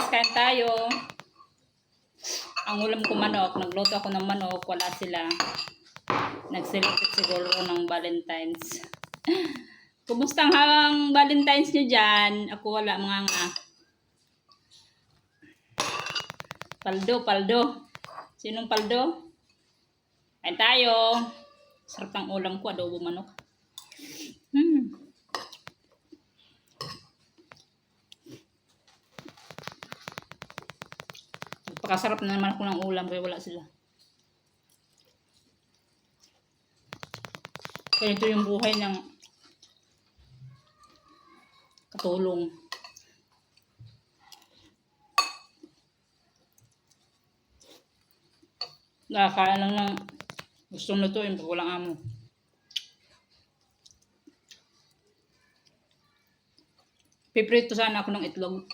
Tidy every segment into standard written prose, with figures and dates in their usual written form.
guys, kain tayo. Ang ulam ko manok. Nagluto ako ng manok. Wala sila. Nag-celebrate siguro ng Valentine's. Kumusta ang Valentine's nyo dyan? Ako wala mga nga. Paldo. Sinong paldo? Kain tayo. Sarap ng ulam ko. Adobo manok. Pakasarap na naman ako ng ulam kaya wala sila. Kaya ito yung buhay ng katulong. Nakakain lang ng gustong lutuin pag walang amo. Piprito sana ako ng itlog.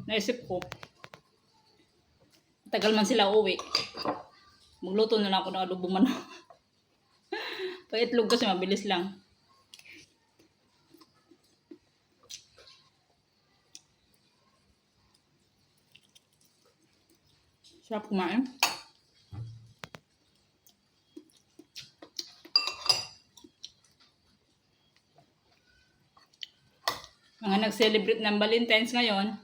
Naisip ko, tagal man sila uwi. Magluto na lang ako ng adobo manok. Pag itlog kasi mabilis lang. Sarap kumain. Mga nag-celebrate ng Valentine's ngayon.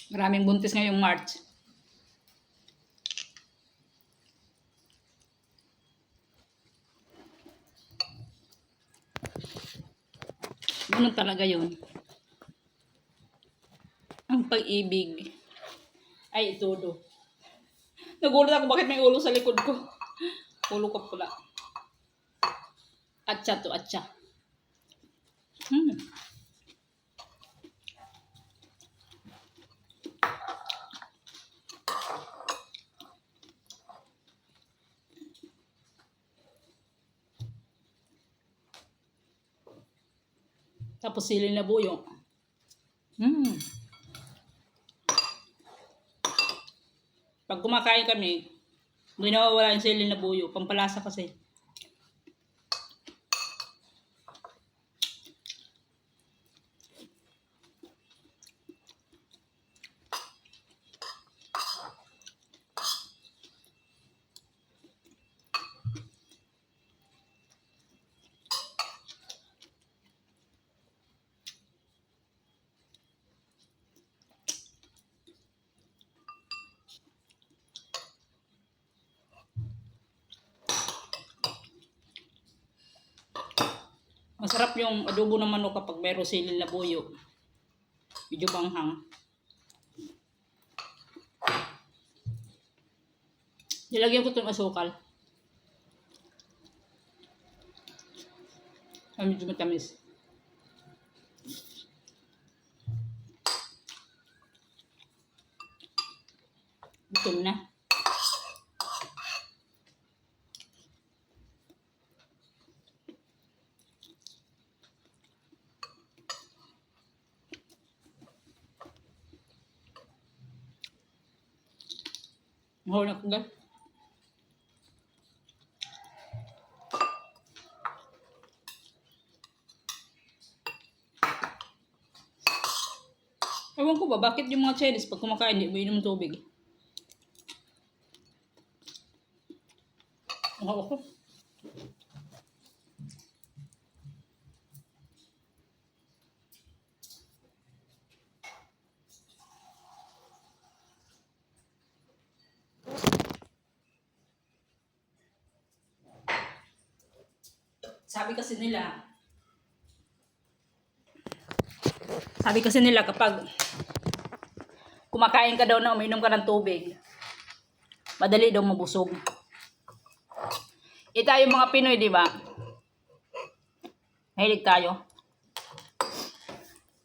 Maraming buntis ngayong March. Ganun talaga yun. Ang pag-ibig ay itudo. Nagulat ako bakit may ulo sa likod ko. Ulo ko pula. Atcha to atcha. Tapos sili na buyo. Pag kumakain kami, hindi nawawala yung sili na buyo. Pampalasa kasi. Masarap yung adobo ng manok kapag mayroong sili na buyo. Medyo banghang. Nilagyan ko itong asukal. Ay, medyo matamis. Gutom na. Mahal na kagat. Ewan ko ba, bakit yung mga Chinese pag kumakain, hindi mo inom tubig? Ako. Sabi kasi nila kapag kumakain ka daw na uminom ka ng tubig, madali daw mabusog. Tayo mga Pinoy, di ba? Mahilig tayo.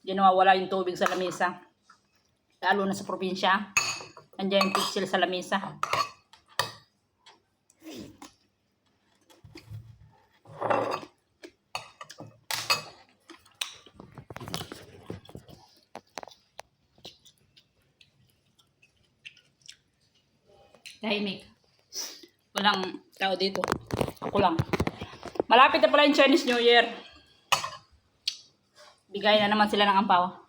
Diyan nawawala yung tubig sa lamesa. Lalo na sa probinsya. Nandiyan yung pitsil sa lamesa. Tahimik. Walang tao dito. Ako lang. Malapit na pala yung Chinese New Year. Bigay na naman sila ng ampaw.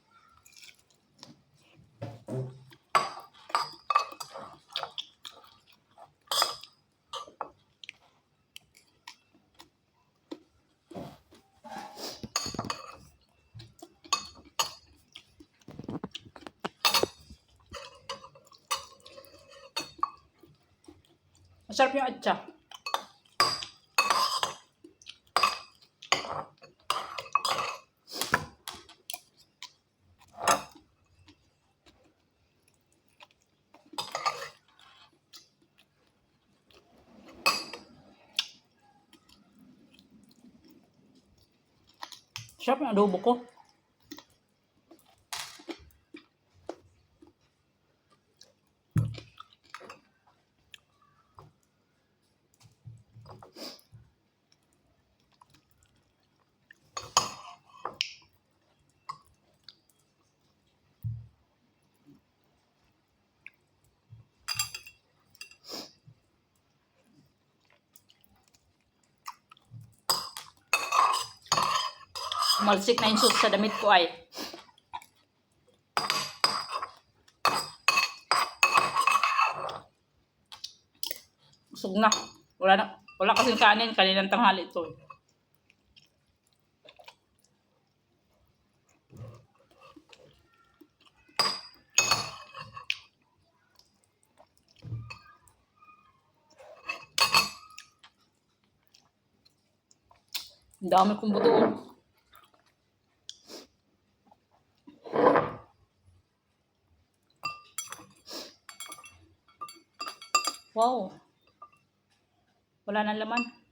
Masarap yung atcha. Sarap yung adobo ko. Malsik na yung sauce sa damit ko ay. Busog na. Wala kasing kanin. Kaninang tanghali ito. Ang dami kong buto. Wow. Wala nang laman.